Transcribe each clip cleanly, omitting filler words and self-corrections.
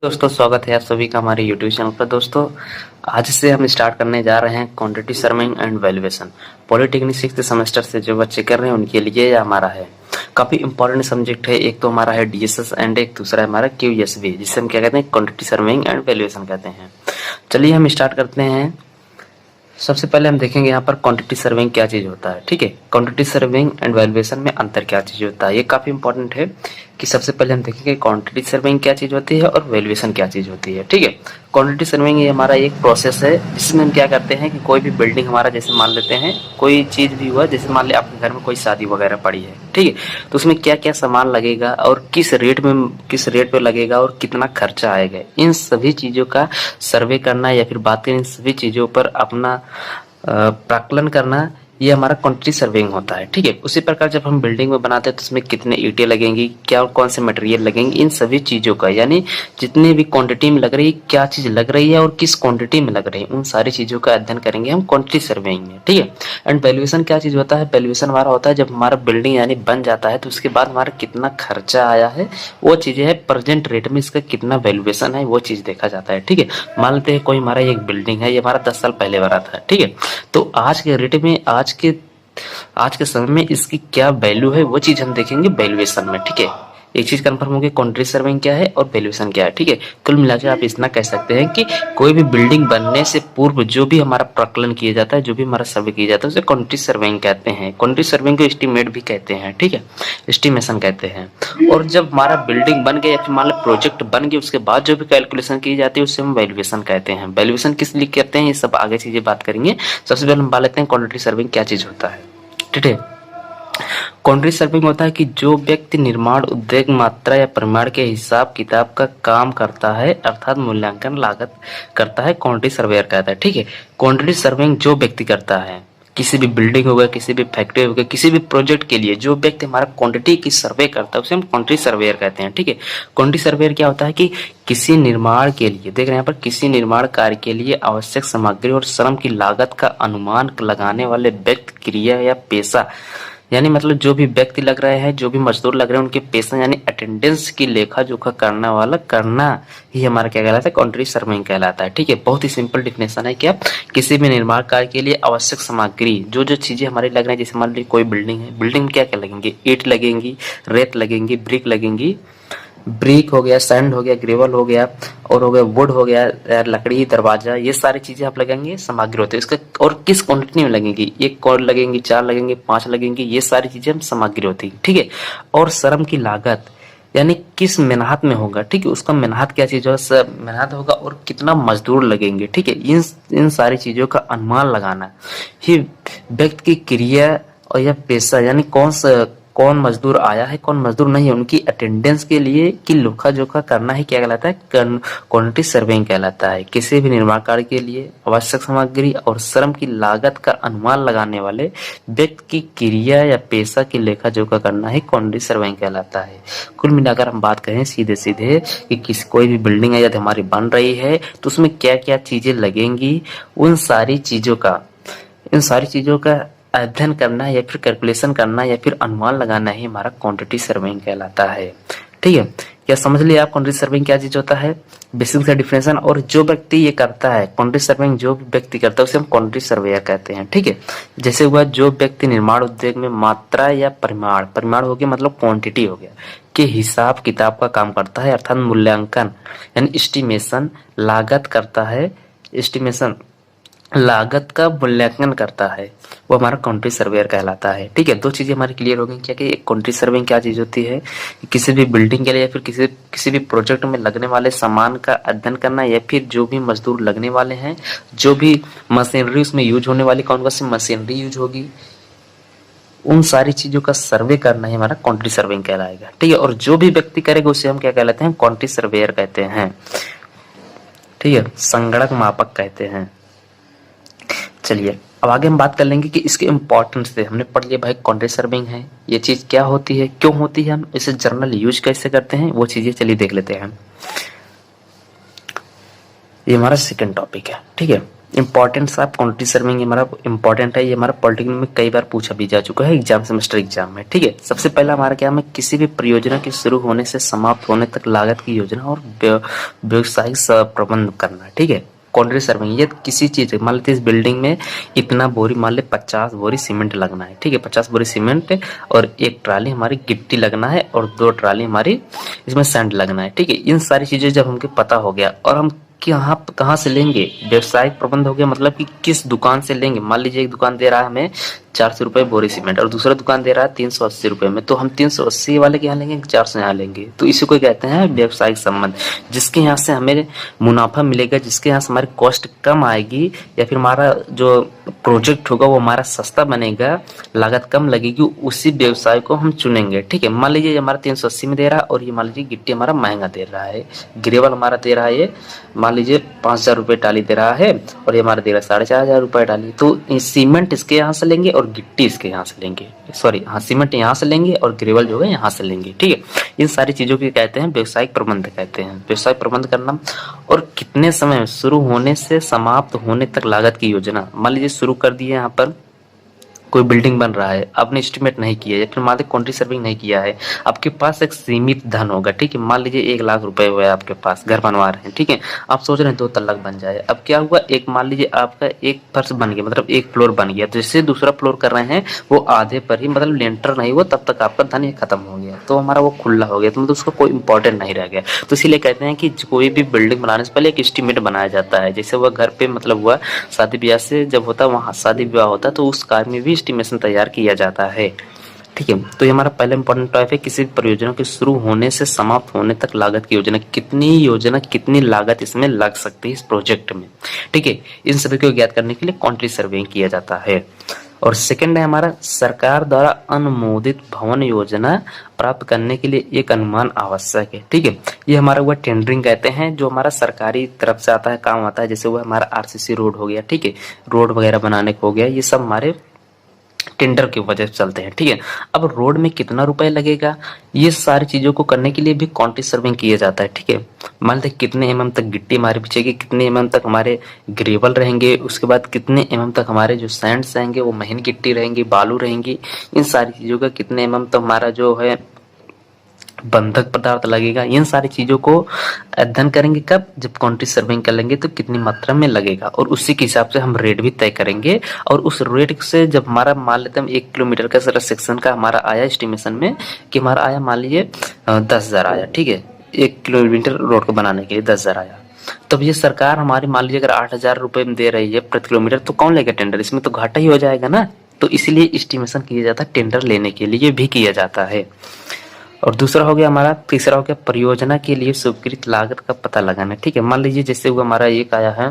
दोस्तों स्वागत है आप सभी का हमारे YouTube चैनल पर। दोस्तों आज से हम स्टार्ट करने जा रहे हैं quantity serving and valuation. Polytechnic sixth semester से जो बच्चे कर रहे हैं उनके लिए यह हमारा है काफ़ी इंपॉर्टेंट सब्जेक्ट है। एक तो हमारा है डीएसएस एंड एक दूसरा है हमारा क्यूएसबी, जिसे हम क्या कहते हैं क्वांटिटी सर्विंग एंड वैल्यूएशन कहते हैं। चलिए हम स्टार्ट करते हैं। सबसे पहले हम देखेंगे यहाँ पर क्वांटिटी सर्विंग क्या चीज़ होता है। ठीक है, क्वांटिटी सर्विंग एंड वैल्यूएशन में अंतर क्या चीज़ होता है, ये काफ़ी इंपॉर्टेंट है कि सबसे पहले हम देखेंगे क्वांटिटी सर्विंग क्या चीज़ होती है और वैल्यूएशन क्या चीज़ होती है। ठीक है, क्वांटिटी सर्विंग ये हमारा एक प्रोसेस है जिसमें हम क्या करते हैं कि कोई भी बिल्डिंग हमारा, जैसे मान लेते हैं कोई चीज़ भी हुआ, जैसे मान लिया आपके घर में कोई शादी वगैरह पड़ी है, ठीक है, तो उसमें क्या क्या सामान लगेगा और किस रेट पे लगेगा और कितना खर्चा आएगा, इन सभी चीज़ों का सर्वे करना या फिर बात करें इन सभी चीज़ों पर अपना प्राकलन करना, ये हमारा क्वांटिटी सर्विंग होता है। ठीक है, उसी प्रकार जब हम बिल्डिंग में बनाते हैं तो उसमें कितने ईंटें लगेंगी, क्या कौन से मटेरियल लगेंगे, इन सभी चीज़ों का, यानी जितने भी क्वांटिटी में लग रही है, क्या चीज़ लग रही है और किस क्वांटिटी में लग रही है, उन सारी चीज़ों का अध्ययन करेंगे हम क्वांटिटी सर्विंग में। ठीक है, एंड वैल्यूएशन क्या चीज़ होता है, वैल्यूएशन हमारा होता है जब हमारा बिल्डिंग यानी बन जाता है तो उसके बाद हमारा कितना खर्चा आया है, वो चीज़ें है प्रेजेंट रेट में इसका कितना वैल्यूएशन है, वो चीज़ देखा जाता है। ठीक है, मान लेते हैं कोई हमारा एक बिल्डिंग है, ये हमारा 10 साल पहले बना था। ठीक है, तो आज के रेट में आज के समय में इसकी क्या वैल्यू है, वो चीज हम देखेंगे वैल्यूएशन में। ठीक है, एक चीज कंफर्म होगी क्वांटिटी सर्विंग क्या है और वैल्यूएशन क्या है। ठीक है, कुल मिलाकर आप इतना कह सकते हैं कि कोई भी बिल्डिंग बनने से पूर्व जो भी हमारा प्राकलन किया जाता है, जो भी हमारा सर्वे किया जाता है, उसे क्वांटिटी सर्विंग कहते हैं। क्वांटिटी सर्विंग को एस्टीमेट भी कहते हैं। ठीक है, एस्टिमेशन कहते हैं। और जब हमारा बिल्डिंग बन गया या फिर मान लो प्रोजेक्ट बन गया, उसके बाद जो भी कैलकुलेशन की जाती है उसे हम वैल्यूएशन कहते हैं। वैल्यूएशन किस लिए कहते हैं, ये सब आगे चीजें बात करेंगे। सबसे पहले हम बात लेते हैं क्वांटिटी सर्विंग क्या चीज होता है। ठीक है, क्वांटिटी सर्विंग होता है कि जो व्यक्ति निर्माण उद्योग मात्रा या परिमाण के हिसाब किताब का काम करता है, अर्थात मूल्यांकन लागत करता है, क्वांटिटी सर्वेयर कहता है। ठीक है, क्वांटिटी सर्विंग जो व्यक्ति करता है, किसी भी बिल्डिंग हो गया, किसी भी फैक्ट्री हो गया, किसी भी प्रोजेक्ट के लिए जो व्यक्ति हमारा क्वांटिटी की सर्वे करता है उसे हम क्वांटिटी सर्वेयर कहते हैं। ठीक है, क्वांटिटी सर्वेयर क्या होता है कि किसी निर्माण के लिए, देख रहे हैं यहाँ पर, किसी निर्माण कार्य के लिए आवश्यक सामग्री और श्रम की लागत का अनुमान लगाने वाले व्यक्ति, क्रिया या पेशा, यानी मतलब जो भी व्यक्ति लग रहे हैं, जो भी मजदूर लग रहे हैं, उनके पेशा यानी अटेंडेंस की लेखा जोखा करना ही हमारा क्या कहलाता है, क्वांटिटी सर्विंग कहलाता है। ठीक है, बहुत ही सिंपल डिफिनेशन है कि आप किसी भी निर्माण कार्य के लिए आवश्यक सामग्री, जो जो चीजें हमारी लग रही है, जैसे मान लीजिए कोई बिल्डिंग है, बिल्डिंग में क्या क्या लगेंगे, ईंट लगेंगी, रेत लगेंगी, ब्रिक लगेंगी, ब्रिक हो गया, सैंड हो गया, ग्रेवल हो गया, और हो गया वुड हो गया, लकड़ी, दरवाजा, ये सारी चीजें आप लगेंगे सामग्री होती है इसका। और किस क्वांटिटी में लगेंगी, एक कौन लगेंगी, 4 लगेंगे, 5 लगेंगी, ये सारी चीजें हम सामग्री होती है। ठीक है, और श्रम की लागत यानी किस मेहनत में होगा। ठीक है, उसका मेहनत क्या चीज होगा, मेहनत होगा, और कितना मजदूर लगेंगे। ठीक है, इन सारी चीजों का अनुमान लगाना ही व्यक्ति की क्रिया और यह पेशा, यानी कौन मजदूर आया है, कौन मजदूर नहीं है, उनकी अटेंडेंस के लिए की लेखा जोखा करना ही क्या कहलाता है, क्वांटिटी सर्विंग कहलाता है। किसी भी निर्माण कार्य के लिए आवश्यक सामग्री और श्रम की लागत का अनुमान लगाने वाले व्यक्ति की क्रिया या पेशा की लेखा जोखा करना ही क्वांटिटी सर्विंग कहलाता है। कुल मिलाकर हम बात करें सीधे सीधे कि कोई भी बिल्डिंग है यदि हमारी बन रही है तो उसमें क्या क्या चीजें लगेंगी, उन सारी चीजों का अध्ययन करना या फिर कैलकुलेशन करना या फिर अनुमान लगाना ही हमारा क्वांटिटी सर्विंग कहलाता है। ठीक है, क्या समझ लिया आप क्वांटिटी सर्विंग क्या चीज होता है, बेसिक से डिफिनेशन। और जो व्यक्ति ये करता है क्वांटिटी सर्विंग, जो भी व्यक्ति करता है उसे हम क्वांटिटी सर्वेयर कहते हैं। ठीक है, जैसे हुआ जो व्यक्ति निर्माण उद्योग में मात्रा या परिमाण हो गया, मतलब क्वांटिटी हो गया, के हिसाब किताब का काम करता है, अर्थात मूल्यांकन यानी एस्टिमेशन, लागत का मूल्यांकन करता है, वो हमारा क्वांटिटी सर्वेयर कहलाता है। ठीक है, 2 चीजें हमारी क्लियर हो गई क्या कि एक क्वांटिटी सर्विंग क्या चीज होती है, किसी भी बिल्डिंग के लिए या फिर किसी भी प्रोजेक्ट में लगने वाले सामान का अध्ययन करना, या फिर जो भी मजदूर लगने वाले हैं, जो भी मशीनरी उसमें यूज होने वाली, कौन सी मशीनरी यूज होगी, उन सारी चीजों का सर्वे करना ही हमारा क्वांटिटी सर्विंग कहलाएगा। ठीक है, और जो भी व्यक्ति करेगा उसे हम क्या कहलाते हैं, क्वांटिटी सर्वेयर कहते हैं। ठीक है, संगणक मापक कहते हैं। चलिए अब आगे हम बात कर लेंगे कि इसके इम्पोर्टेंस से। हमने पढ़ लिया भाई क्वांटिटी सर्विंग है, ये चीज क्या होती है, क्यों होती है, हम इसे जर्नल यूज कैसे करते हैं, वो चीजें चलिए देख लेते हैं। ये हमारा सेकंड टॉपिक है। ठीक है, इंपॉर्टेंस ऑफ क्वांटिटी सर्विंग हमारा इंपॉर्टेंट है, ये हमारा पॉलिटिकल में कई बार पूछा भी जा चुका है एग्जाम, सेमेस्टर एग्जाम में। ठीक है, सबसे पहला हमारा क्या है, किसी भी परियोजना के शुरू होने से समाप्त होने तक लागत की योजना और व्यवसायिक प्रबंध करना। ठीक है, क्वांटिटी सर्विंग, ये किसी चीज, मान लेते इस बिल्डिंग में इतना बोरी, मान ले 50 बोरी सीमेंट लगना है। ठीक है, 50 बोरी सीमेंट और एक ट्राली हमारी गिट्टी लगना है और 2 ट्राली हमारी इसमें सैंड लगना है। ठीक है, इन सारी चीजें जब हमको पता हो गया और हम कि हाँ कहाँ से लेंगे, व्यवसायिक प्रबंध हो गया, मतलब कि किस दुकान से लेंगे। मान लीजिए एक दुकान दे रहा है हमें 400 रुपए बोरी सीमेंट और दूसरा दुकान दे रहा है 380 रुपए में, तो हम 380 वाले के यहाँ लेंगे, 400 यहाँ लेंगे। तो इसी को कहते हैं व्यवसायिक संबंध, जिसके यहाँ से हमें मुनाफा मिलेगा, जिसके यहाँ से हमारी कॉस्ट कम आएगी या फिर हमारा जो प्रोजेक्ट होगा वो हमारा सस्ता बनेगा, लागत कम लगेगी, उसी व्यवसाय को हम चुनेंगे। ठीक है, मान लीजिए हमारा 380 में दे रहा है और ये मान लीजिए गिट्टी हमारा महंगा दे रहा है, ग्रेवल हमारा दे रहा है, ये मान लीजिए 5000 रुपये टाली दे रहा है और ये हमारा दे रहा है 4500 रुपये टाली। तो सीमेंट इसके यहाँ से लेंगे और गिट्टी इसके यहाँ से लेंगे, सॉरी हाँ, सीमेंट यहाँ से लेंगे और ग्रेवल जो है यहाँ से लेंगे। ठीक है, इन सारी चीजों की कहते हैं व्यवसायिक प्रबंध कहते हैं, व्यवसाय प्रबंध करना। और कितने समय शुरू होने से समाप्त होने तक लागत की योजना, मान लीजिए शुरू कर दिए यहाँ पर कोई बिल्डिंग बन रहा है, आपने एस्टिमेट नहीं किया है, फिर मान लीजिए क्वांटिटी सर्विंग नहीं किया है, आपके पास एक सीमित धन होगा। ठीक है, मान लीजिए 1 लाख रुपए हुआ है आपके पास, घर बनवा रहे हैं। ठीक है, आप सोच रहे हैं 2 तल्ला बन जाए। अब क्या हुआ, एक मान लीजिए आपका एक फर्श बन गया, मतलब एक फ्लोर बन गया, तो जिससे दूसरा फ्लोर कर रहे हैं वो आधे पर ही, मतलब लेंटर नहीं हुआ तब तक आपका धन ये खत्म हो गया, तो हमारा वो खुला हो गया, तो मतलब उसका कोई इंपॉर्टेंट नहीं रह गया। तो इसीलिए कहते हैं कि कोई भी बिल्डिंग बनाने से पहले एक एस्टिमेट बनाया जाता है। जैसे वह घर पे मतलब हुआ शादी ब्याह से जब होता है, वहाँ शादी ब्याह होता है, तो उस कार्य में भी एस्टिमेशन तैयार किया जाता है। ठीक है, तो ये हमारा पहला इंपॉर्टेंट टॉपिक है, किसी परियोजना के शुरू होने से समाप्त होने तक लागत की योजना, कितनी लागत इसमें लग सकती है इस प्रोजेक्ट में। ठीक है, इन सभी को ज्ञात करने के लिए क्वांटिटी सर्वेइंग किया जाता है। और सेकंड है हमारा, सरकार द्वारा अनुमोदित भवन योजना प्राप्त करने के लिए एक अनुमान आवश्यक है। ठीक है, ये हमारा हुआ टेंडरिंग कहते हैं, जो हमारा सरकारी तरफ से आता है, काम आता है। जैसे वो हमारा आरसीसी रोड हो गया, ठीक है, रोड वगैरह बनाने को हो गया, ये सब हमारे टेंडर की वजह से चलते हैं। ठीक है, अब रोड में कितना रुपए लगेगा, ये सारी चीजों को करने के लिए भी क्वांटिटी सर्विंग किया जाता है। ठीक है, मान लेते कितने एमएम तक गिट्टी हमारे बिछेगी, कितने एमएम तक हमारे ग्रेवल रहेंगे, उसके बाद कितने एमएम तक हमारे जो सैंड्स रहेंगे वो महीन गिट्टी रहेंगी, बालू रहेंगी, इन सारी चीजों का कितने एमएम तक हमारा जो है बंधक पदार्थ लगेगा, इन सारी चीजों को अध्ययन करेंगे। कब, जब क्वांटिटी सर्विंग कर लेंगे तो कितनी मात्रा में लगेगा, और उसी के हिसाब से हम रेट भी तय करेंगे। और उस रेट से जब हमारा मान लेते हैं 1 किलोमीटर का सारा सेक्शन का हमारा आया एस्टिमेशन में कि हमारा आया मान लीजिए 10,000 आया। ठीक है, 1 किलोमीटर रोड को बनाने के लिए 10,000 आया, तब ये सरकार हमारी मान लीजिए अगर 8,000 रुपए में दे रही है प्रति किलोमीटर, तो कौन लेगा टेंडर, इसमें तो घाटा ही हो जाएगा ना। तो इसीलिए एस्टिमेशन किया जाता है, टेंडर लेने के लिए भी किया जाता है। और दूसरा हो गया हमारा, तीसरा हो गया परियोजना के लिए स्वीकृत लागत का पता लगाना। ठीक है, मान लीजिए जैसे वो हमारा एक आया है,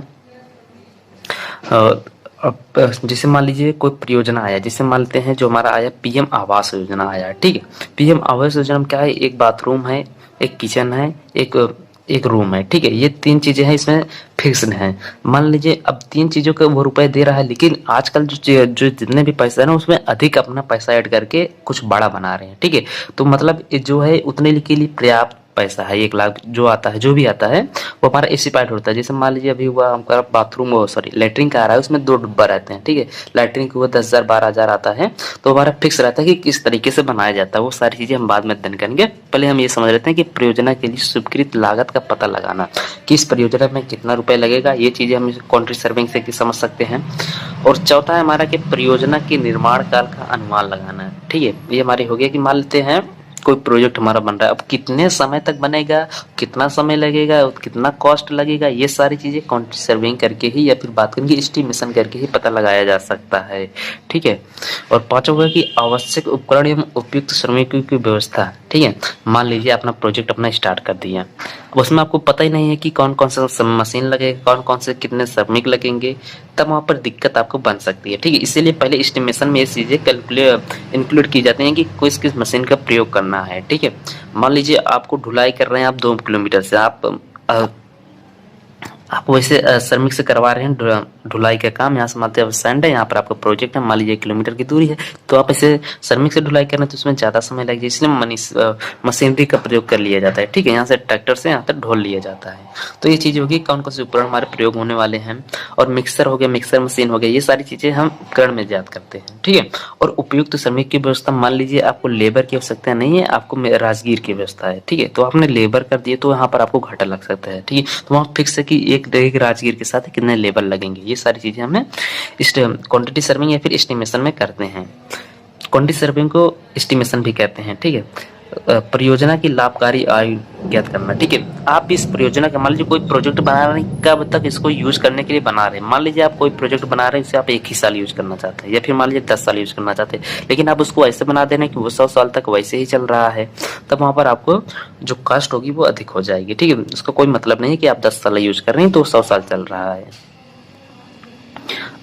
जैसे मान लीजिए कोई परियोजना आया, जैसे मान लेते हैं जो हमारा आया पीएम आवास योजना आया। ठीक है, पीएम आवास योजना में क्या है, एक बाथरूम है, एक किचन है, एक रूम है। ठीक है, ये 3 चीजें हैं, इसमें फिक्स्ड हैं। मान लीजिए अब 3 चीजों के वो रुपए दे रहा है, लेकिन आजकल जो जितने भी पैसा है ना, उसमें अधिक अपना पैसा ऐड करके कुछ बड़ा बना रहे हैं। ठीक है, तो मतलब जो है उतने के लिए पर्याप्त पैसा है, 1 लाख जो आता है, जो भी आता है वो हमारा एस्टिमेट होता है। जैसे मान लीजिए अभी हुआ हमारा बाथरूम, सॉरी लेटरिन का आ रहा है, उसमें 2 डिब्बा रहते हैं। ठीक है, लेटरिन का 10,000 12,000 आता है, तो हमारा फिक्स रहता है कि किस तरीके से बनाया जाता है। वो सारी चीजें हम बाद में अध्ययन करेंगे, पहले हम ये समझ लेते हैं कि परियोजना के लिए स्वीकृत लागत का पता लगाना, कि इस परियोजना में कितना रुपए लगेगा, ये चीजें हम क्वांटिटी सर्विंग से समझ सकते हैं। और चौथा है हमारा कि परियोजना के निर्माण काल का अनुमान लगाना है। ठीक है, ये हमारे हो गया कि मान लेते हैं कोई प्रोजेक्ट हमारा बन रहा है, अब कितने समय तक बनेगा, कितना समय लगेगा, कितना कॉस्ट लगेगा, ये सारी चीजें क्वांटिटी सर्विंग करके ही या फिर बात करेंगे एस्टिमेशन करके ही पता लगाया जा सकता है। ठीक है, और पांचवा कि आवश्यक उपकरण एवं उपयुक्त श्रमिकों की व्यवस्था। ठीक है, मान लीजिए अपना प्रोजेक्ट अपना स्टार्ट कर दिया, अब उसमें आपको पता ही नहीं है कि कौन कौन सा मशीन लगेगा, कौन कौन से कितने श्रमिक लगेंगे, तब वहाँ पर दिक्कत आपको बन सकती है। ठीक है, इसीलिए पहले एस्टिमेशन में ये चीजें इंक्लूड की जाती हैं कि किस किस मशीन का प्रयोग करना है। ठीक है, मान लीजिए आपको ढुलाई कर रहे हैं आप 2 किलोमीटर से, आप आप वैसे श्रमिक से करवा रहे हैं ढुलाई का काम, यहाँ से मध्य सैंड है, यहाँ पर आपका प्रोजेक्ट है, मान लीजिए 1 किलोमीटर की दूरी है, तो आप ऐसे श्रमिक से ढुलाई करना तो उसमें ज़्यादा समय लग जाए, इसलिए मशीनरी का प्रयोग कर लिया जाता है। ठीक है, यहाँ से ट्रैक्टर से यहाँ तक ढोल लिया जाता है। तो ये चीज़ होगी कौन कौन से उपकरण हमारे प्रयोग होने वाले हैं, और मिक्सर हो गया, मिक्सर मशीन हो गया, ये सारी चीज़ें हम उपकरण में याद करते हैं। ठीक है, और उपयुक्त श्रमिक की व्यवस्था, मान लीजिए आपको लेबर की आवश्यकता नहीं है, आपको राजगीर की व्यवस्था है। ठीक है, तो आपने लेबर कर दिए तो यहाँ पर आपको घाटा लग सकता है। ठीक है, तो वहाँ फिक्स है कि एक राजगीर के साथ कितने लेबर लगेंगे, ये सारी चीजें हमें क्वांटिटी सर्विंग या फिर एस्टिमेशन में करते हैं। क्वांटिटी सर्विंग को एस्टिमेशन भी कहते हैं। ठीक है, परियोजना की लाभकारी आयु ज्ञात करना। ठीक है, आप इस परियोजना का, मान लीजिए कोई प्रोजेक्ट बना रहे हैं, कब तक इसको यूज करने के लिए बना रहे हैं। मान लीजिए आप कोई प्रोजेक्ट बना रहे हैं, उसे आप 1 ही साल यूज करना चाहते हैं, या फिर मान लीजिए 10 साल यूज करना चाहते हैं, लेकिन आप उसको ऐसे बना देना कि वो 100 साल तक वैसे ही चल रहा है, तब वहां पर आपको जो कॉस्ट होगी वो अधिक हो जाएगी। ठीक है, उसका कोई मतलब नहीं है कि आप 10 साल यूज कर रहे हैं तो 100 साल चल रहा है।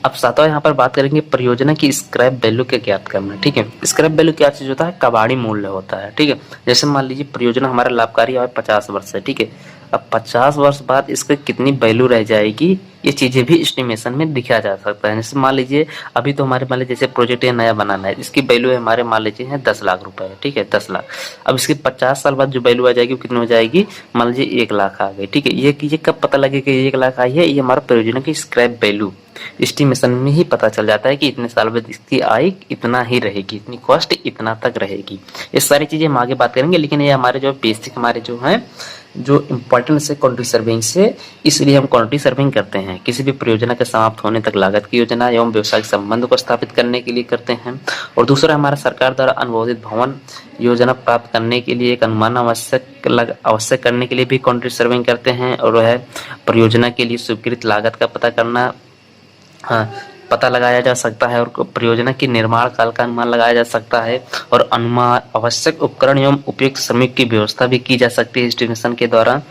अब सातवां यहाँ पर बात करेंगे परियोजना की स्क्रैप वैल्यू के ज्ञात करना। ठीक है, स्क्रैप वैल्यू क्या चीज होता है, कबाड़ी मूल्य होता है। ठीक है, जैसे मान लीजिए परियोजना हमारा लाभकारी है 50 वर्ष है। ठीक है, अब 50 वर्ष बाद इसका कितनी वैल्यू रह जाएगी, ये चीजें भी एस्टिमेशन में दिखाया जा सकता है। जैसे मान लीजिए अभी तो हमारे मान लीजिए जैसे प्रोजेक्ट नया बनाना है, इसकी वैल्यू है हमारे मान लीजिए है 10 लाख रुपए। ठीक है, 10 लाख। अब इसकी 50 साल बाद जो वैल्यू आ जाएगी वो कितनी हो जाएगी, मान लीजिए 1 लाख आ गई। ठीक है, ये कब पता लगेगा 1 लाख आई है, ये हमारा परियोजना की स्क्रैप वैल्यू एस्टिमेशन में ही पता चल जाता है कि इतने साल बाद इसकी आय इतना ही रहेगी, इतनी कॉस्ट इतना तक रहेगी। ये सारी चीजें हम आगे बात करेंगे, लेकिन ये हमारे जो बेसिक हमारे जो है जो इम्पोर्टेंस है क्वांटिटी सर्विंग से, इसलिए हम क्वांटिटी सर्विंग करते हैं। किसी भी परियोजना के समाप्त होने तक लागत की योजना एवं व्यवसायिक संबंध को स्थापित करने के लिए करते हैं। और दूसरा हमारा सरकार द्वारा अनुमोदित भवन योजना प्राप्त करने के लिए एक अनुमान आवश्यक करने के लिए भी क्वांटिटी सर्विंग करते हैं। और वह परियोजना के लिए स्वीकृत लागत का पता करना, पता लगाया जा सकता है, और परियोजना की निर्माण काल का अनुमान लगाया जा सकता है, और अनुमान आवश्यक उपकरण एवं उपयुक्त श्रमिक की व्यवस्था भी की जा सकती है एस्टिमेशन के दौरान।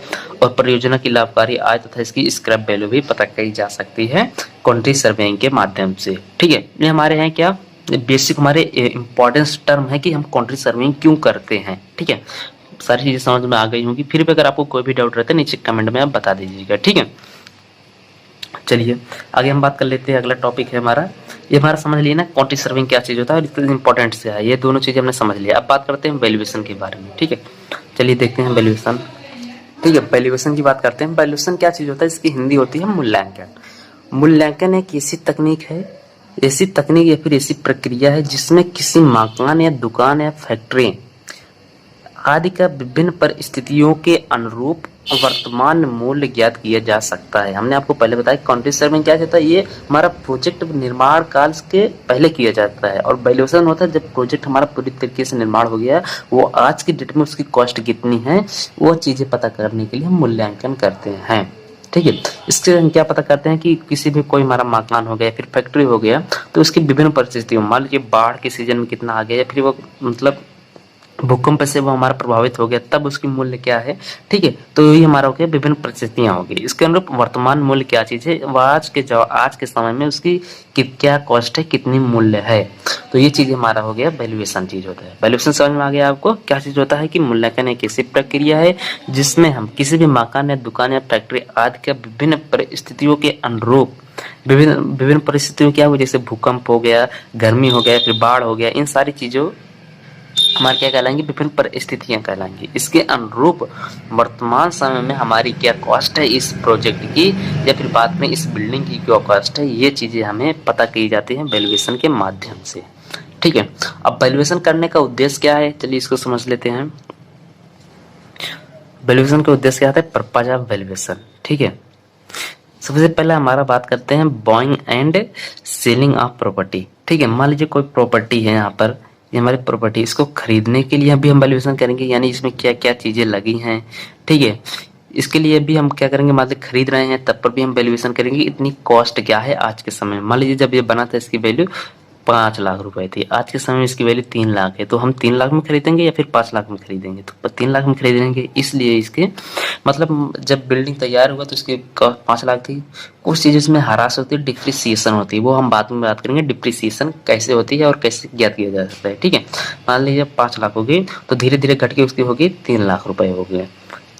और परियोजना की लाभकारी आय तथा इसकी स्क्रैप वैल्यू भी पता की जा सकती है क्वांटिटी सर्वेइंग के माध्यम से। ठीक है, ये हमारे हैं क्या बेसिक हमारे इंपॉर्टेंस टर्म है कि हम क्वांटिटी सर्वेइंग क्यों करते हैं। ठीक है, सारी चीजें समझ में आ गई होंगी। फिर भी अगर आपको कोई भी डाउट रहता है नीचे कमेंट में आप बता दीजिएगा। ठीक है, चलिए आगे हम बात कर लेते हैं। अगला टॉपिक है हमारा, ये हमारा समझ लिया ना क्वांटिटी सर्विंग क्या चीज होता है और इतना इंपॉर्टेंट से है, ये दोनों चीजें हमने समझ लिया। अब बात करते हैं वैल्यूएशन के बारे में। ठीक है, चलिए देखते हैं वैल्यूएशन। ठीक है, वैल्यूएशन की बात करते हैं। वैल्यूएशन क्या चीज होता है, इसकी हिंदी होती है मूल्यांकन। मूल्यांकन एक ऐसी तकनीक है, ऐसी तकनीक या फिर ऐसी प्रक्रिया है जिसमें किसी मकान या दुकान या फैक्ट्री आदि का विभिन्न परिस्थितियों के अनुरूप वर्तमान मूल्य ज्ञात किया जा सकता है। हमने आपको पहले बताया क्वांटिटी सर्विंग क्या होता है, ये हमारा प्रोजेक्ट निर्माण काल के पहले किया जाता है। और वैल्यूएशन होता है जब प्रोजेक्ट हमारा पूरी तरीके से निर्माण हो गया, वो आज की डेट में उसकी कॉस्ट कितनी है, वो चीजें पता करने के लिए हम मूल्यांकन करते हैं। ठीक है, इससे हम क्या पता करते हैं कि किसी भी कोई हमारा मकान हो गया फिर फैक्ट्री हो गया, तो उसकी विभिन्न परिस्थितियों, मान लीजिए बाढ़ के सीजन में कितना आ गया, या फिर वो मतलब भूकंप से वो हमारा प्रभावित हो गया, तब उसकी मूल्य क्या है। ठीक है, तो ये हमारा हो गया विभिन्न परिस्थितियां होगी। इसके अनुरूप वर्तमान मूल्य क्या चीज है, वो आज के समय में उसकी क्या कॉस्ट है, कितनी मूल्य है, तो ये चीज हमारा हो गया वैल्यूएशन चीज होता है। वैल्यूएशन समझ में आ गया आपको क्या चीज होता है, कि मूल्यांकन एक ऐसी प्रक्रिया है जिसमें हम किसी भी मकान या दुकान या फैक्ट्री आदि के विभिन्न परिस्थितियों के अनुरूप, विभिन्न परिस्थितियों क्या हुआ, जैसे भूकंप हो गया, गर्मी हो गया, फिर बाढ़ हो गया, इन सारी चीजों हमारे क्या कहलाएंगे, विभिन्न परिस्थितियां कहलाएंगी। इसके अनुरूप वर्तमान समय में हमारी क्या कॉस्ट है इस प्रोजेक्ट की, या फिर बाद में इस बिल्डिंग की क्या कॉस्ट है, ये चीजें हमें पता की जाती हैं वैल्यूएशन के माध्यम से। ठीक है, अब वैल्यूएशन करने का उद्देश्य क्या है, चलिए इसको समझ लेते हैं। वैल्यूएशन का उद्देश्य क्या होता है, पर्पज ऑफ वैल्यूएशन। ठीक है, सबसे पहले हमारा बात करते हैं buying and selling of property. ठीक है, मान लीजिए कोई प्रॉपर्टी है, यहाँ पर ये हमारी प्रॉपर्टी, इसको खरीदने के लिए भी हम वैल्यूएशन करेंगे, यानी इसमें क्या क्या चीजें लगी हैं। ठीक है, इसके लिए भी हम क्या करेंगे, मान लीजिए खरीद रहे हैं तब पर भी हम वैल्यूएशन करेंगे, इतनी कॉस्ट क्या है आज के समय में। मान लीजिए जब ये बना था इसकी वैल्यू 5 लाख रुपए थी, आज के समय में इसकी वैल्यू 3 लाख है, तो हम 3 लाख में खरीदेंगे या फिर 5 लाख में खरीदेंगे, तो 3 लाख में खरीदेंगे। इसलिए इसके मतलब जब बिल्डिंग तैयार हुआ तो इसकी 5 लाख थी। कुछ चीज इसमें हरास होती है, डिप्रिसिएशन होती है, वो हम बाद में बात करेंगे डिप्रिसिएशन कैसे होती है और कैसे ज्ञात किया जा सकता है। ठीक है, मान लीजिए 5 लाख हो गई, तो धीरे धीरे घट के उसकी होगी 3 लाख रुपए हो गए।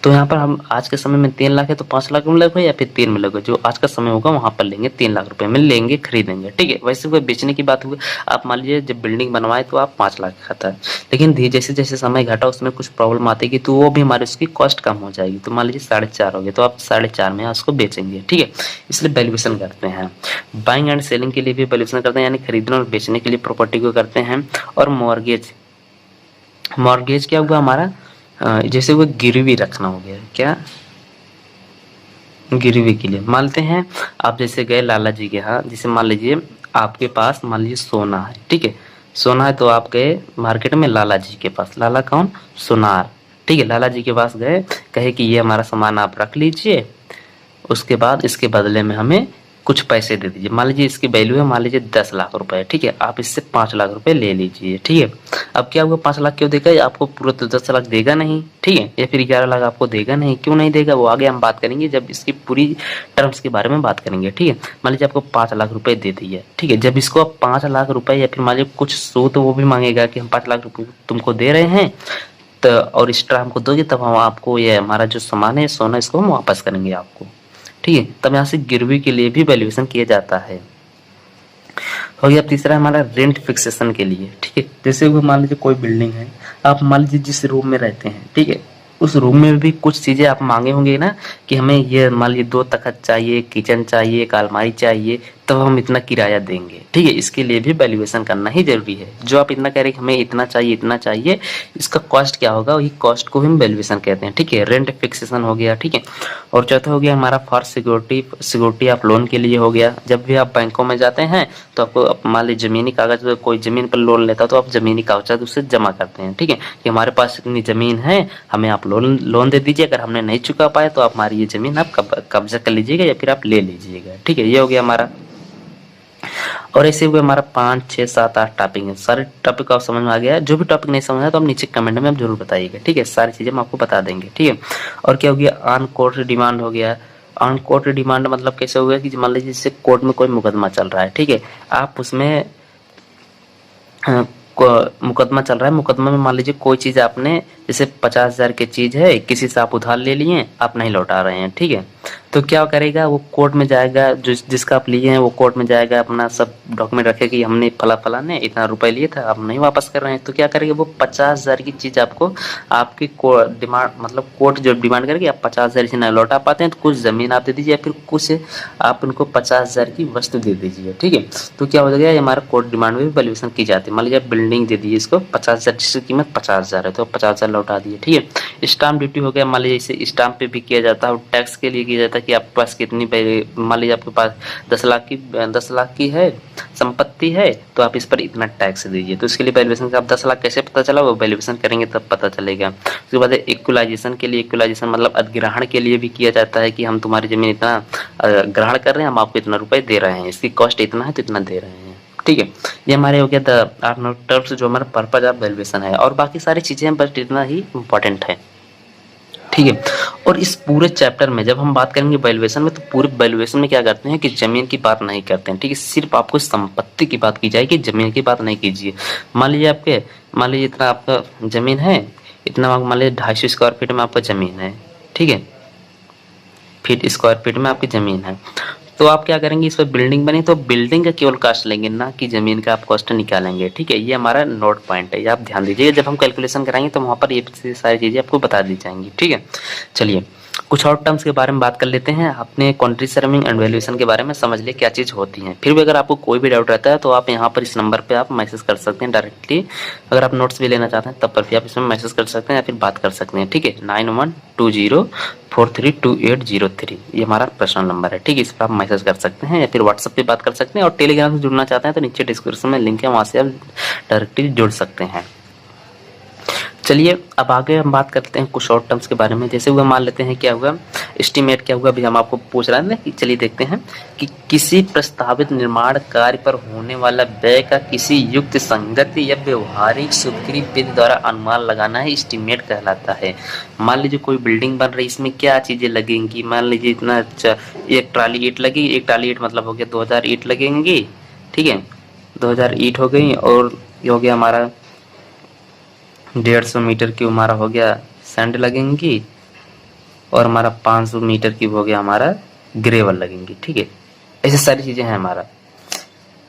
तो यहाँ पर हम आज के समय में 3 लाख है तो 5 लाख में लगेगा या फिर 3 में लगेगा, जो आज का समय होगा वहाँ पर लेंगे 3 लाख रुपए में लेंगे, खरीदेंगे, ठीक है। वैसे कोई बेचने की बात हुई, आप मान लीजिए जब बिल्डिंग बनवाए तो आप 5 लाख का था, लेकिन जैसे जैसे समय घटा उसमें कुछ प्रॉब्लम आती है तो वो भी हमारी उसकी कॉस्ट कम हो जाएगी, तो मान लीजिए 4.5 हो गया तो आप 4.5 में उसको बेचेंगे, ठीक है। इसलिए वैल्यूएशन करते हैं। बाइंग एंड सेलिंग के लिए भी वैल्यूएशन करते हैं, यानी खरीदने और बेचने के लिए प्रॉपर्टी को करते हैं। और मॉर्गेज क्या हुआ हमारा, जैसे वो गिरवी रखना हो गया, क्या गिरवी के लिए मानते हैं। आप जैसे गए लाला जी के यहाँ, जैसे मान लीजिए आपके पास मान लीजिए सोना है, ठीक है, सोना है तो आप गए मार्केट में लाला जी के पास, लाला कौन, सोनार, ठीक है। लाला जी के पास गए, कहे कि ये हमारा सामान आप रख लीजिए, उसके बाद इसके बदले में हमें कुछ पैसे दे दीजिए। मान लीजिए इसकी वैल्यू है मान लीजिए 10 लाख रुपए, ठीक है, आप इससे 5 लाख रुपए ले लीजिए, ठीक है। अब क्या हुआ, 5 लाख क्यों देगा, आपको पूरा तो 10 लाख देगा नहीं, ठीक है, या फिर 11 लाख आपको देगा नहीं, क्यों नहीं देगा, वो आगे हम बात करेंगे जब इसकी पूरी टर्म्स के बारे में बात करेंगे, ठीक है। मान लीजिए आपको 5 लाख रुपए दे दिए, ठीक है, जब इसको आप 5 लाख रुपए या फिर मान लीजिए कुछ सो तो वो भी मांगेगा कि हम 5 लाख रुपए तुमको दे रहे हैं, तो और एक्स्ट्रा हमको दोगे तब हम आपको ये हमारा जो सामान है सोना इसको हम वापस करेंगे आपको, ठीक है। तब यहाँ से गिरवी के लिए भी वैल्यूएशन किया जाता है। हो गया तीसरा हमारा रेंट फिक्सेशन के लिए, ठीक है। जैसे वो मान लीजिए कोई बिल्डिंग है, आप मान लीजिए जिस रूम में रहते हैं, ठीक है, उस रूम में भी कुछ चीजें आप मांगे होंगे ना कि हमें ये मान लीजिए 2 तखत चाहिए, किचन चाहिए, एक अलमारी चाहिए, तब हम इतना किराया देंगे, ठीक है। इसके लिए भी वैल्यूएशन करना ही जरूरी है। जो आप इतना कह रहे हैं कि हमें इतना चाहिए, इसका कॉस्ट क्या होगा, वही कॉस्ट को हम वैल्यूएशन कहते हैं, ठीक है। रेंट फिक्सेशन हो गया, ठीक है। और चौथा हो गया हमारा फॉर सिक्योरिटी ऑफ लोन के लिए हो गया। जब भी आप बैंकों में जाते हैं तो आपको मान लीजिए जमीनी कागज, कोई जमीन पर लोन लेता है तो आप जमीनी कागजात उससे जमा करते हैं, ठीक है, कि हमारे पास इतनी जमीन है, हमें आप लोन दे दीजिए, अगर हमने नहीं चुका पाए तो आप हमारी ये जमीन आप कब्जा कर लीजिएगा या फिर आप ले लीजिएगा, ठीक है। ये हो गया हमारा। और ऐसे हुए हमारा 5, 6, 7, 8 टॉपिक है। सारे टॉपिक आप समझ में आ गया। जो भी टॉपिक नहीं समझ आया तो आप नीचे कमेंट में आप जरूर बताइएगा, ठीक है। सारी चीजें हम आपको बता देंगे, ठीक है। और क्या हो गया, ऑन कोर्ट डिमांड हो गया। ऑन कोर्ट डिमांड मतलब कैसे हो गया कि मान लीजिए जैसे कोर्ट में कोई मुकदमा चल रहा है, ठीक है, आप उसमें मुकदमा चल रहा है, मुकदमा में मान लीजिए कोई चीज आपने जैसे 50,000 की चीज है, किसी से आप उधार ले लिए, आप नहीं लौटा रहे हैं, ठीक है, तो क्या करेगा, वो कोर्ट में जाएगा, जिसका आप लिए हैं वो कोर्ट में जाएगा, अपना सब डॉक्यूमेंट रखेगा कि हमने फला ने इतना रुपए लिए था, आप नहीं वापस कर रहे हैं, तो क्या करेगा, वो 50,000 की चीज आपको आपकी डिमांड मतलब कोर्ट जो डिमांड करेगी, आप 50,000 से नहीं लौटा पाते हैं तो कुछ जमीन आप दे दीजिए या फिर कुछ आप उनको 50,000 की वस्तु दे दीजिए, ठीक है। तो क्या हो जाएगा, ये हमारा कोर्ट डिमांड में भी वैल्यूएशन की जाती है। मान लीजिए बिल्डिंग दे दी इसको 50,000, जिसकी कीमत 50,000 है तो 50,000 लौटा दिए, ठीक है। स्टाम्प ड्यूटी हो गया, मान लीजिए इसे स्टाम्प पे भी किया जाता है, और टैक्स के लिए किया जाता है कि आपके पास कितनी, मान लीजिए आपके पास 10 लाख की है संपत्ति है तो आप इस पर इतना टैक्स दीजिए, तो इसके लिए वैल्यूएशन का आप 10 लाख कैसे पता चला, वो वैल्यूएशन करेंगे तब पता चलेगा। उसके बाद इक्वलाइजेशन के लिए, इक्वलाइजेशन मतलब अधिग्रहण के लिए भी किया जाता है कि हम तुम्हारी जमीन इतना ग्रहण कर रहे हैं, हम आपको इतना रुपए दे रहे हैं, इसकी कॉस्ट इतना है तो इतना दे रहे हैं, ठीक है। ये हमारे हो गया द 8 टर्म्स जो हमारा पर्पज ऑफ वैल्यूएशन है, और बाकी सारी चीजें बस इतना ही इम्पोर्टेंट है, ठीक है। और इस पूरे चैप्टर में जब हम बात करेंगे वैल्यूएशन में, तो पूरे वैल्यूएशन में क्या करते हैं कि जमीन की बात नहीं करते हैं, ठीक है, सिर्फ आपको संपत्ति की बात की जाएगी, जमीन की बात नहीं कीजिए। मान लीजिए इतना आपका जमीन है, इतना मान लीजिए 250 स्क्वायर फीट में आपका जमीन है, ठीक है, फीट स्क्वायर फीट में आपकी जमीन है, तो आप क्या करेंगे, इस पर बिल्डिंग बनी तो बिल्डिंग का केवल कॉस्ट लेंगे, ना कि जमीन का आप कॉस्ट निकालेंगे, ठीक है। ये हमारा नोट पॉइंट है, ये आप ध्यान दीजिएगा, जब हम कैलकुलेशन कराएंगे तो वहां पर ये सारी चीजें आपको बता दी जाएंगी, ठीक है। चलिए कुछ और टर्म्स के बारे में बात कर लेते हैं। अपने क्वांटिटी सर्विंग एंड वैल्यूएशन के बारे में समझ लिए क्या चीज़ होती है। फिर भी अगर आपको कोई भी डाउट रहता है तो आप यहाँ पर इस नंबर पे आप मैसेज कर सकते हैं डायरेक्टली। अगर आप नोट्स भी लेना चाहते हैं तब पर भी आप इसमें मैसेज कर सकते हैं या फिर बात कर सकते हैं, ठीक है। 9120432803 ये हमारा पर्सनल नंबर है, ठीक है। इस पर आप मैसेज कर सकते हैं या फिर व्हाट्सएप पे बात कर सकते हैं, और टेलीग्राम से जुड़ना चाहते हैं तो नीचे डिस्क्रिप्शन में लिंक है, वहाँ से आप डायरेक्टली जुड़ सकते हैं। चलिए अब आगे हम बात करते हैं कुछ और टर्म्स के बारे में। जैसे हुआ मान लेते हैं क्या हुआ, एस्टीमेट क्या हुआ, अभी हम आपको पूछ रहे हैं कि चलिए देखते हैं कि किसी प्रस्तावित निर्माण कार्य पर होने वाला व्यय का किसी युक्त संगत या व्यवहारिक स्वीकृत विधि द्वारा अनुमान लगाना है, एस्टीमेट कहलाता है। मान लीजिए कोई बिल्डिंग बन रही, इसमें क्या चीजें लगेंगी, मान लीजिए इतना एक ट्राली ईंट लगी, एक ट्राली ईंट मतलब हो गया 2000 ईंट लगेंगी, ठीक है, 2000 ईंट हो गई, और ये हो गया हमारा 150 मीटर की हमारा हो गया सैंड लगेंगी, और हमारा 500 मीटर क्यूब हो गया हमारा ग्रेवल लगेंगे। ठीक है, ऐसी सारी चीजें हैं हमारा।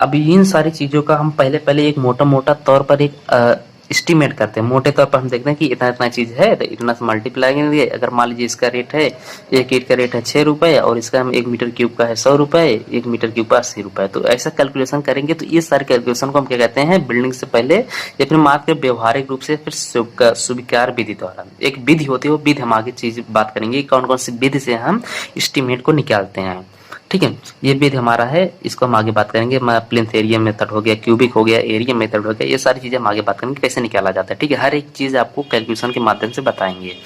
अब इन सारी चीजों का हम पहले एक मोटा मोटा तौर पर एक एस्टिमेट करते हैं। मोटे तौर पर हम देखते हैं कि इतना इतना चीज है तो इतना से मल्टीप्लाई करेंगे। अगर मान लीजिए इसका रेट है, एक ईंट का रेट है 6 रुपए और इसका हम 1 मीटर क्यूब का है 100 रुपए, 1 मीटर क्यूब का 80 रुपए, तो ऐसा कैलकुलेशन करेंगे। तो ये सारे कैलकुलेशन को हम क्या कहते हैं, बिल्डिंग से पहले या फिर मात्र व्यवहारिक रूप से फिर स्वीकार विधि द्वारा एक विधि होती है, वो विधि हम आगे चीज बात करेंगे कौन कौन सी विधि से हम एस्टिमेट को निकालते हैं। ठीक है, ये विधि हमारा है, इसको हम आगे बात करेंगे। प्लिंथ एरिया मेथड हो गया, क्यूबिक हो गया, एरिया मेथड हो गया, ये सारी चीजें हम आगे बात करेंगे कैसे निकाला जाता है। ठीक है, हर एक चीज आपको कैलकुलेशन के माध्यम से बताएंगे।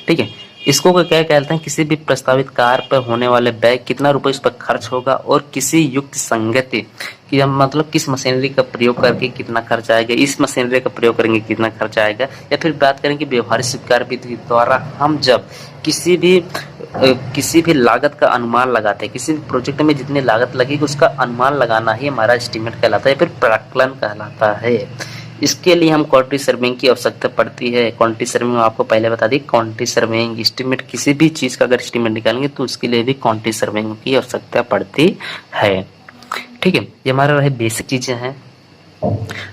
ठीक है, इसको क्या कहते हैं, किसी भी प्रस्तावित कार्य पर होने वाले व्यय कितना रुपए इस पर खर्च होगा और किसी युक्त संगति कि हम मतलब किस मशीनरी का प्रयोग करके कितना खर्च आएगा, इस मशीनरी का प्रयोग करेंगे कितना खर्च आएगा। या फिर बात करेंगे व्यवहारिक स्वीकार विधि द्वारा हम जब किसी भी लागत का अनुमान लगाते हैं, किसी भी प्रोजेक्ट में जितनी लागत लगेगी उसका अनुमान लगाना ही हमारा एस्टीमेट कहलाता है, फिर प्राक्कलन कहलाता है। इसके लिए हम क्वांटिटी सर्वेइंग की आवश्यकता पड़ती है। क्वांटिटी सर्वेइंग आपको पहले बता दी, क्वांटिटी सर्वेइंग एस्टीमेट किसी भी चीज का अगर एस्टीमेट निकालेंगे तो उसके लिए भी क्वांटिटी सर्वेइंग की आवश्यकता पड़ती है। ठीक है, ये हमारा रहे बेसिक चीजें हैं।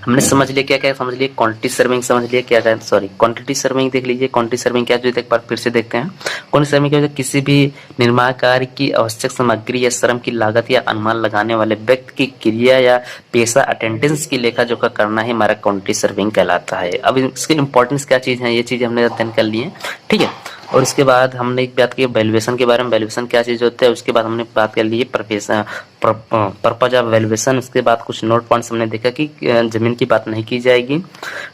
हमने समझ लिया क्या क्या समझ लिए, क्वांटिटी सर्वेइंग समझ लिया क्या क्या, सॉरी क्वांटिटी सर्वेइंग देख लीजिए। क्वांटिटी सर्वेइंग क्या जो एक बार फिर से देखते हैं। क्वांटिटी सर्वेइंग क्या होता है, किसी भी निर्माण कार्य की आवश्यक सामग्री या श्रम की लागत या अनुमान लगाने वाले व्यक्ति की क्रिया या पेशा अटेंडेंस की लेखा जोखा करना ही हमारा क्वांटिटी सर्वेइंग कहलाता है। अब इसकी इंपॉर्टेंस क्या चीज है, ये चीज हमने अध्ययन कर ली है। ठीक है, और इसके बाद हमने एक बात की वैल्यूएशन के बारे में, वैल्यूएशन क्या चीज होता है। उसके बाद हमने बात कर ली है पर्पज ऑफ वैल्यूएशन। उसके बाद कुछ नोट पॉइंट्स हमने देखा कि जमीन की बात नहीं की जाएगी।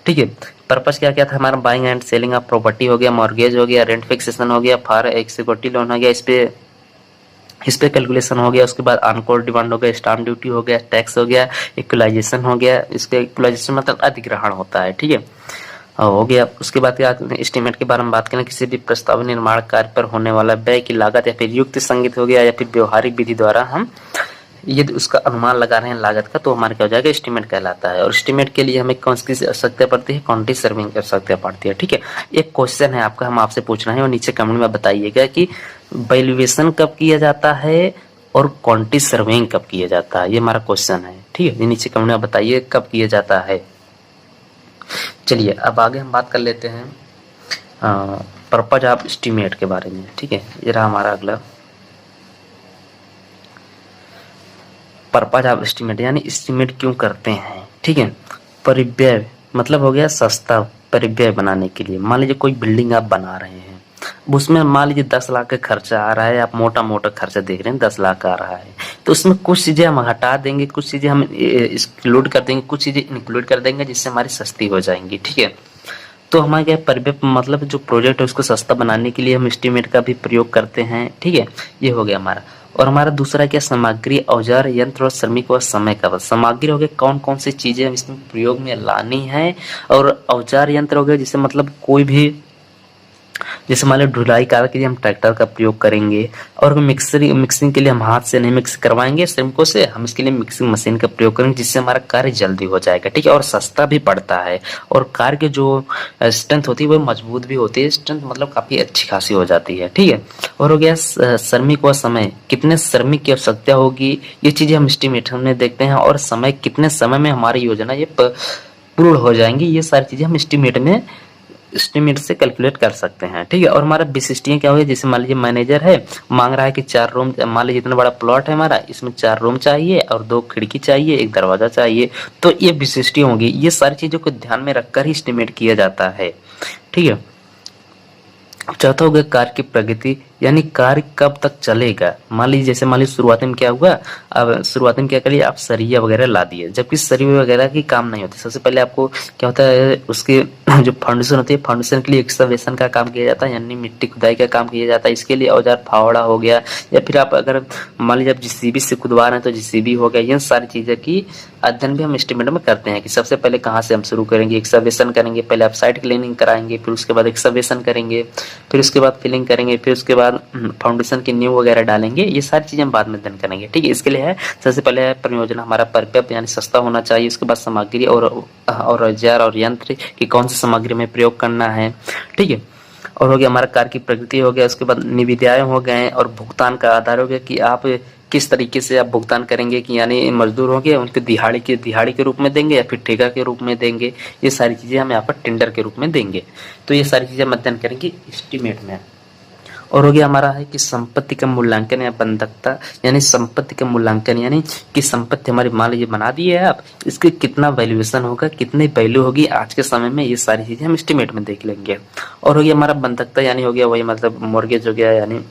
ठीक है, पर्पज क्या क्या था हमारा, buying and selling of property हो गया, मॉर्गेज हो गया, रेंट फिक्सेशन हो गया, फॉर एक सिक्योरिटी लोन हो गया, इस पे कैलकुलेशन हो गया। उसके बाद अनकोल्ड डिमांड हो गया, स्टाम्प ड्यूटी हो गया, टैक्स हो गया, इक्वलाइजेशन हो गया। इसके इक्वलाइजेशन मतलब अधिग्रहण होता है। ठीक है, हो गया। उसके बाद एस्टीमेट के बारे में बात करें, किसी भी प्रस्तावित निर्माण कार्य पर होने वाला व्यय की लागत या फिर युक्त संगत हो गया या फिर व्यवहारिक विधि द्वारा हम यदि उसका अनुमान लगा रहे हैं लागत का, तो हमारे क्या हो जाएगा, एस्टीमेट कहलाता है। और एस्टीमेट के लिए हमें कौन सी आवश्यकता पड़ती है, क्वांटिटी सर्वेइंग की आवश्यकता पड़ती है। ठीक है, एक क्वेश्चन है आपका, हम आपसे पूछ रहे हैं और नीचे कमेंट में बताइएगा कि वैल्यूएशन कब किया जाता है और क्वांटिटी सर्वेइंग कब किया जाता है, ये हमारा क्वेश्चन है। ठीक है, नीचे कमेंट में बताइए कब किया जाता है। चलिए अब आगे हम बात कर लेते हैं पर्पज ऑफ एस्टीमेट के बारे में। ठीक है, ये रहा हमारा अगला पर्पज ऑफ एस्टीमेट, यानी एस्टीमेट क्यों करते हैं। ठीक है, परिव्यय मतलब हो गया सस्ता परिव्यय बनाने के लिए। मान लीजिए कोई बिल्डिंग आप बना रहे हैं, उसमें मान लीजिए 10 लाख का खर्चा आ रहा है, आप मोटा मोटा खर्चा देख रहे हैं 10 लाख आ रहा है, तो उसमें कुछ चीजें हम हटा देंगे, कुछ चीजें हम एक्सक्लूड कर देंगे, कुछ चीजें इंक्लूड कर देंगे जिससे हमारी सस्ती हो जाएंगी। ठीक है, तो हमारे क्या परिव्यय मतलब जो प्रोजेक्ट है उसको सस्ता बनाने के लिए हम एस्टीमेट का भी प्रयोग करते हैं। ठीक है, ये हो गया हमारा। और हमारा दूसरा क्या, सामग्री, औजार, यंत्र और श्रमिक व समय का। सामग्री हो गया कौन कौन सी चीजें हम इसमें प्रयोग में लानी है, और औजार यंत्र हो गया जिससे मतलब कोई भी, जैसे मान लो ढुलाई कार्य के लिए हम ट्रैक्टर का प्रयोग करेंगे, और मिक्सिंग के लिए हम हाथ से नहीं मिक्स करवाएंगे श्रमिकों से, हम इसके लिए मिक्सिंग मशीन का प्रयोग करेंगे जिससे हमारा कार्य जल्दी हो जाएगा। ठीक है, और सस्ता भी पड़ता है, और कार्य की जो स्ट्रेंथ होती है वो मजबूत भी होती है, स्ट्रेंथ मतलब काफी अच्छी खासी हो जाती है। ठीक है, और हो गया श्रमिक व समय, कितने श्रमिक की आवश्यकता होगी, ये चीजें हम एस्टीमेट में देखते हैं, और समय कितने समय में हमारी योजना ये पूर्ण हो जाएंगी, ये सारी चीजें हम एस्टीमेट से कैलकुलेट कर सकते हैं। ठीक है, और हमारा विशिष्टियां क्या होगी, जैसे मान लीजिए मैनेजर है, मांग रहा है कि 4 रूम, मान लीजिए इतना बड़ा प्लॉट है हमारा, इसमें 4 रूम चाहिए और 2 खिड़की चाहिए, 1 दरवाजा चाहिए, तो ये विशिष्टियां होंगी। ये सारी चीजों को ध्यान में रखकर ही एस्टीमेट किया जाता है। ठीक है, चौथा हो गया कार्य की प्रगति, यानी कार्य कब तक चलेगा। मान लीजिए शुरुआत में क्या हुआ, अब शुरुआत में क्या करिए, आप सरिया वगैरह ला दिए, जबकि सरिया वगैरह की काम नहीं होती। सबसे पहले आपको क्या होता है, उसके जो फाउंडेशन होती है, फाउंडेशन के लिए एक्सकवेशन का काम किया जाता है, यानी मिट्टी खुदाई का काम किया जाता है। इसके लिए औजार फावड़ा हो गया, या फिर आप अगर मान लीजिए आप जीसीबी से खुदवा रहे हैं तो जीसीबी हो गया। ये सारी चीजें की अध्ययन भी हम एस्टीमेट में करते हैं कि सबसे पहले कहाँ से हम शुरू करेंगे, एक्सकवेशन करेंगे, पहले आप साइट क्लीनिंग कराएंगे, फिर उसके बाद एक्सकवेशन करेंगे, फिर उसके बाद फिलिंग करेंगे, फिर उसके बाद फाउंडेशन की नींव वगैरह डालेंगे। ये सारी चीजें हम बाद में अध्ययन करेंगे। ठीक है, इसके लिए है सबसे पहले परियोजना हमारा पर्याप्त यानी सस्ता होना चाहिए। उसके बाद सामग्री और औजार और यंत्र की कौन सी सामग्री में प्रयोग करना है। ठीक है, और हो गया हमारा कार्य की प्रकृति हो गया, उसके बाद निविदाएं हो गए और भुगतान का आधार हो गया कि आप किस तरीके से आप भुगतान करेंगे, कि यानी मजदूर हो गए उनके दिहाड़ी के रूप में देंगे या फिर ठेका के रूप में देंगे। ये सारी चीजें हम यहाँ पर टेंडर के रूप में देंगे। तो ये सारी चीजें अध्ययन करेंगे एस्टीमेट में। और हो गया हमारा है कि संपत्ति का मूल्यांकन या बंधकता, यानी संपत्ति का मूल्यांकन, यानी कि संपत्ति हमारी मान लीजिए बना दी है आप, इसके कितना वैल्यूएशन होगा, कितनी वैल्यू होगी आज के समय में, ये सारी चीजें हम एस्टीमेट में देख लेंगे। और हो गया हमारा बंधकता, यानी हो गया वही मतलब मॉर्गेज हो गया, यानी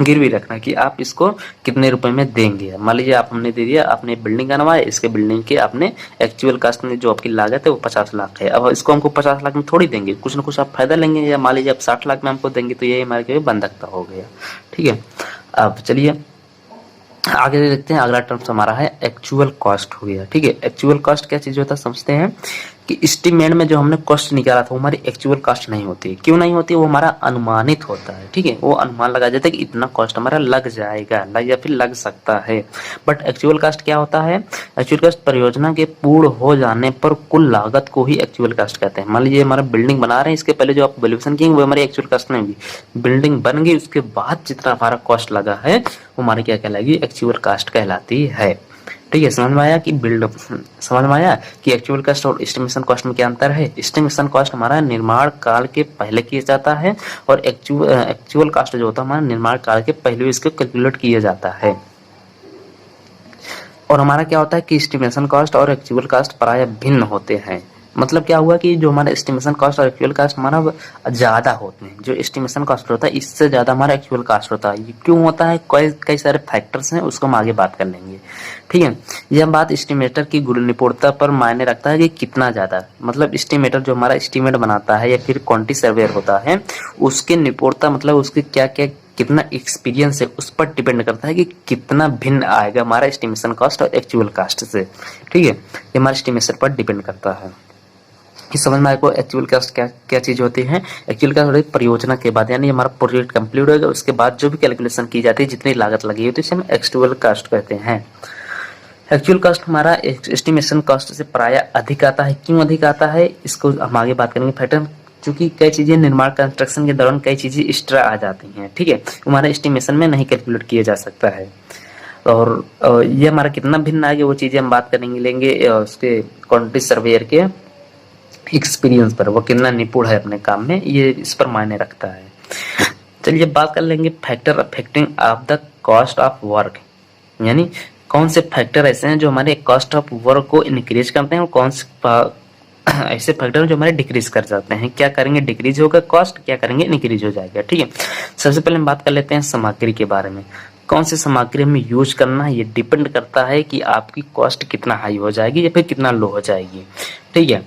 गिरवी रखना कि आप इसको कितने रुपए में देंगे। मान लीजिए आप हमने दे दिया, आपने बिल्डिंग बनवाए, इसके बिल्डिंग के आपने एक्चुअल कास्ट में जो आपकी लागत है वो 50 लाख है। अब इसको हमको 50 लाख में थोड़ी देंगे, कुछ ना कुछ आप फायदा लेंगे, या मान लीजिए आप 60 लाख में हमको देंगे, तो ये हमारे बंधकता हो गया। ठीक है, अब चलिए आगे देखते हैं। अगला टर्म्स हमारा है एक्चुअल कॉस्ट हो गया। ठीक है, एक्चुअल कॉस्ट क्या चीज होता है समझते हैं कि एस्टीमेट में जो हमने कॉस्ट निकाला था वो हमारी एक्चुअल कॉस्ट नहीं होती। क्यों नहीं होती? वो हमारा अनुमानित होता है। ठीक है, वो अनुमान लगा जाता है कि इतना कॉस्ट हमारा लग जाएगा या फिर लग सकता है। बट एक्चुअल कॉस्ट क्या होता है? एक्चुअल कॉस्ट परियोजना के पूर्ण हो जाने पर कुल लागत को ही एक्चुअल कॉस्ट कहते हैं। मान लीजिए हमारा बिल्डिंग बना रहे हैं, इसके पहले जो आप वैल्यूएशन किएंगे वो हमारी एक्चुअल कॉस्ट नहीं होगी। बिल्डिंग बन गई उसके बाद जितना हमारा कॉस्ट लगा है वो हमारी क्या कहलाएगी? एक्चुअल कॉस्ट कहलाती है। ठीक है, समझ में आया कि एक्चुअल कॉस्ट और एस्टिमेशन कॉस्ट में क्या अंतर है? एस्टिमेशन कॉस्ट हमारा निर्माण काल के पहले किया जाता है और एक्चुअल कॉस्ट जो होता है हमारा निर्माण काल के पहले इसको कैलकुलेट किया जाता है। और हमारा क्या होता है कि एस्टिमेशन कॉस्ट और एक्चुअल कॉस्ट प्रायः भिन्न होते हैं। मतलब क्या हुआ कि जो हमारा एस्टिमेशन कॉस्ट और एक्चुअल कॉस्ट हमारा ज्यादा होते हैं। जो एस्टिमेशन कॉस्ट होता है इससे ज्यादा हमारा एक्चुअल कॉस्ट होता है। ये क्यों होता है? कई सारे फैक्टर्स हैं, उसको हम आगे बात कर लेंगे। ठीक है, यह बात एस्टिमेटर की निपुणता पर मायने रखता है कि कितना ज्यादा, मतलब एस्टिमेटर जो हमारा एस्टिमेट बनाता है या फिर क्वांटिटी सर्वेयर होता है उसके निपुणता मतलब उसके क्या क्या कितना एक्सपीरियंस है उस पर डिपेंड करता है कि कितना भिन्न आएगा हमारा एस्टिमेशन कॉस्ट और एक्चुअल कॉस्ट से। ठीक है, ये हमारे एस्टिमेशन पर डिपेंड करता है। कि समझ में आएगा एक्चुअल कॉस्ट क्या क्या चीज होती है। एक्चुअल कॉस्ट परियोजना के बाद, यानी हमारा प्रोजेक्ट कंप्लीट होगा उसके बाद जो भी कैलकुलेशन की जाती है जितनी लागत लगी होती है इसे हम एक्चुअल कॉस्ट कहते हैं। एक्चुअल कॉस्ट हमारा एस्टिमेशन कॉस्ट से प्राय अधिक आता है। क्यों अधिक आता है इसको हम आगे बात करेंगे। फैक्टर क्योंकि कई चीजें निर्माण कंस्ट्रक्शन के दौरान कई चीजें एक्स्ट्रा आ जाती हैं। ठीक है, हमारे एस्टिमेशन में नहीं कैलकुलेट किया जा सकता है। और ये हमारा कितना भिन्न आएगा वो चीजें हम बात करेंगे लेंगे उसके क्वांटिटी सर्वेयर के एक्सपीरियंस पर, वो कितना निपुण है अपने काम में, ये इस पर मायने रखता है। चलिए बात कर लेंगे factor affecting of the cost of work, यानी कौन से फैक्टर ऐसे हैं जो हमारे कॉस्ट ऑफ वर्क को इंक्रीज करते हैं और कौन से ऐसे फैक्टर जो हमारे डिक्रीज कर जाते हैं। क्या करेंगे? डिक्रीज होगा कॉस्ट, क्या करेंगे? इंक्रीज हो जाएगा। ठीक है, सबसे पहले हम बात कर लेते हैं सामग्री के बारे में। कौन सी सामग्री हमें यूज करना है ये डिपेंड करता है कि आपकी कॉस्ट कितना हाई हो जाएगी या फिर कितना लो हो जाएगी। ठीक है,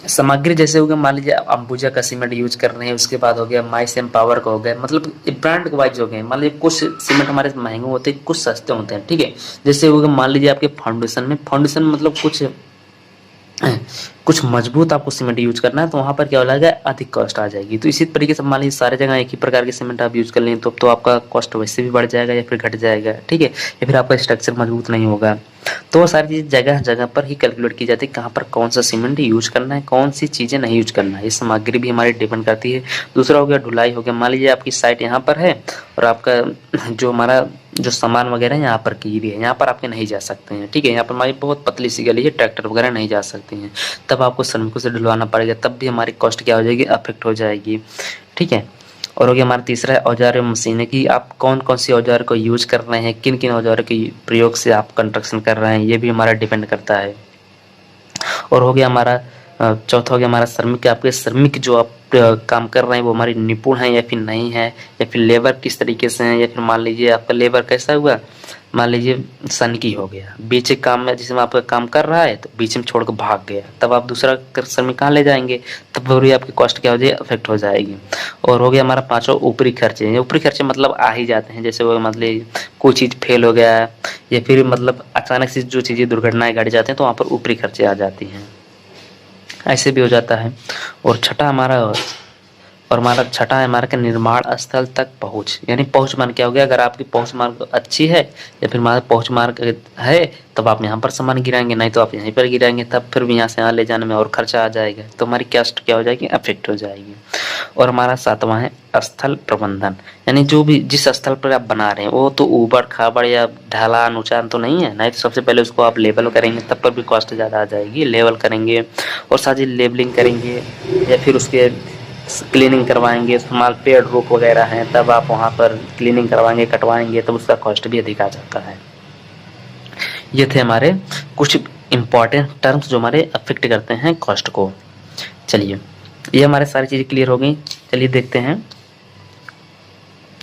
सामग्री जैसे हो गया, मान लीजिए आप अंबुजा का सीमेंट यूज कर रहे हैं, उसके बाद हो गया माइस एम्पावर का हो गया, मतलब ब्रांड वाइज हो गए। मान लीजिए कुछ सीमेंट हमारे महंगे होते हैं, कुछ सस्ते होते हैं। ठीक है, जैसे हो गया मान लीजिए आपके फाउंडेशन मतलब कुछ मजबूत आपको सीमेंट यूज करना है तो वहां पर क्या हो जाएगा? अधिक कॉस्ट आ जाएगी। तो इसी तरीके से मान लीजिए सारे जगह एक ही प्रकार के सीमेंट आप यूज कर लें तो आपका कॉस्ट वैसे भी बढ़ जाएगा या फिर घट जाएगा। ठीक है, या फिर आपका स्ट्रक्चर मजबूत नहीं होगा। तो वो सारी चीजें जगह जगह पर ही कैलकुलेट की जाती है, कहाँ पर कौन सा सीमेंट यूज करना है, कौन सी चीजें नहीं यूज करना है। ये सामग्री भी हमारी डिपेंड करती है। दूसरा हो गया ढुलाई हो गया। मान लीजिए आपकी साइट यहाँ पर है और आपका जो हमारा जो सामान वगैरह यहाँ पर की हुई है, यहाँ पर आपके नहीं जा सकते हैं। ठीक है, यहाँ पर हमारी बहुत पतली सी गली है, ट्रैक्टर वगैरह नहीं जा सकते हैं, तब आपको श्रमिकों से ढुलवाना पड़ेगा, तब भी हमारी कॉस्ट क्या हो जाएगी? अफेक्ट हो जाएगी। ठीक है, और हो गया हमारा तीसरा है औजार एवं मशीनें की आप कौन कौन सी औजार को यूज कर रहे हैं, किन किन औजारों के प्रयोग से आप कंस्ट्रक्शन कर रहे हैं, ये भी हमारा डिपेंड करता है। और हो गया हमारा चौथा हो गया हमारा श्रमिक। आपके श्रमिक जो आप काम कर रहे हैं वो हमारे निपुण हैं या फिर नहीं है, या फिर लेबर किस तरीके से है, या फिर मान लीजिए आपका लेबर कैसा हुआ, मान लीजिए सनकी हो गया, बीच काम में जिसमें आपका काम कर रहा है तो बीच में छोड़कर भाग गया, तब आप दूसरा श्रमिक कहाँ ले जाएंगे? तब भी आपकी कॉस्ट क्या हो जाएगी? अफेक्ट हो जाएगी। और हो गया हमारा पांचों ऊपरी खर्चे। ऊपरी खर्चे मतलब आ ही जाते हैं, जैसे वो मतलब कोई चीज फेल हो गया या फिर मतलब अचानक से जो चीजें दुर्घटनाएं घट जाते हैं तो वहां पर ऊपरी खर्चे आ जाती हैं, ऐसे भी हो जाता है। और छठा है हमारा का निर्माण स्थल तक पहुंच, यानी पहुंच मार्ग क्या हो गया? अगर आपकी पहुंच मार्ग अच्छी है या फिर हमारा पहुंच मार्ग है तब आप यहाँ पर सामान गिराएंगे, नहीं तो आप यहीं पर गिराएंगे, तब फिर भी यहाँ से यहाँ ले जाने में और खर्चा आ जाएगा, तो हमारी कॉस्ट क्या हो जाएगी? अफेक्ट हो जाएगी। और हमारा 7वां है स्थल प्रबंधन, यानी जो भी जिस स्थल पर आप बना रहे हैं वो तो ऊबड़ खाबड़ या ढलान ऊंचान तो नहीं है, नहीं तो सबसे पहले उसको आप लेवल करेंगे तब पर भी कॉस्ट ज़्यादा आ जाएगी। लेवल करेंगे और साथ ही लेबलिंग करेंगे या फिर उसके क्लीनिंग करवाएंगे, स्मॉल पेड़ रूप वगैरह हैं तब आप वहाँ पर क्लीनिंग करवाएंगे कटवाएंगे तब उसका कॉस्ट भी अधिक आ जाता है। ये थे हमारे कुछ इम्पॉर्टेंट टर्म्स जो हमारे अफेक्ट करते हैं कॉस्ट को। चलिए ये हमारे सारी चीज़ें क्लियर हो गई। चलिए देखते हैं,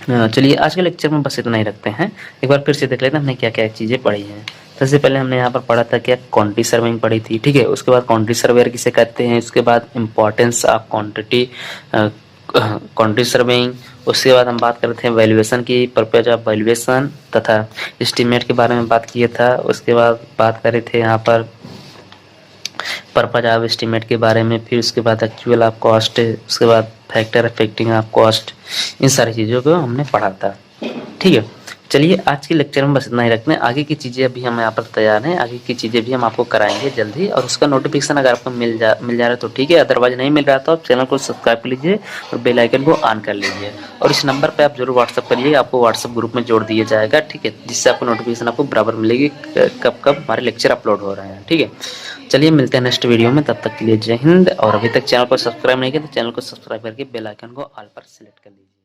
चलिए आज के लेक्चर में बस इतना ही रखते हैं। एक बार फिर से देख लेते हैं हमने क्या क्या चीज़ें पढ़ी हैं। सबसे पहले हमने यहाँ पर पढ़ा था क्या, क्वांटिटी सर्विंग पढ़ी थी, ठीक है। उसके बाद क्वांटिटी सर्वेयर किसे कहते हैं, उसके बाद इम्पोर्टेंस ऑफ क्वांटिटी सर्विंग, उसके बाद हम बात करते हैं वैल्यूएशन की, पर्पज ऑफ वैल्यूएशन तथा एस्टीमेट के बारे में बात किया था। उसके बाद बात करे थे यहाँ पर पर्पज ऑफ एस्टीमेट के बारे में, फिर उसके बाद एक्चुअल ऑफ कॉस्ट, उसके बाद फैक्टर अफेक्टिंग ऑफ कॉस्ट, इन सारी चीज़ों को हमने पढ़ा था, ठीक है। चलिए आज के लेक्चर में बस इतना ही रखते हैं। आगे की चीज़ें अभी हम यहाँ पर तैयार हैं, आगे की चीज़ें भी हम आपको कराएंगे जल्दी, और उसका नोटिफिकेशन अगर आपको मिल जा रहा है तो ठीक है, अदरवाइज नहीं मिल रहा तो आप चैनल को सब्सक्राइब कर लीजिए और बेल आइकन को ऑन कर लीजिए। और इस नंबर पर आप जरूर व्हाट्सअप करिए, आपको व्हाट्सअप ग्रुप में जोड़ दिया जाएगा, ठीक है, जिससे आपको नोटिफिकेशन आपको बराबर मिलेगी कब कब हमारे लेक्चर अपलोड हो रहे हैं, ठीक है। चलिए मिलते हैं नेक्स्ट वीडियो में, तब तक के लिए जय हिंद। और अभी तक चैनल को सब्सक्राइब नहीं किया तो चैनल को सब्सक्राइब करके बेल आइकन को ऑल पर सिलेक्ट कर लीजिए।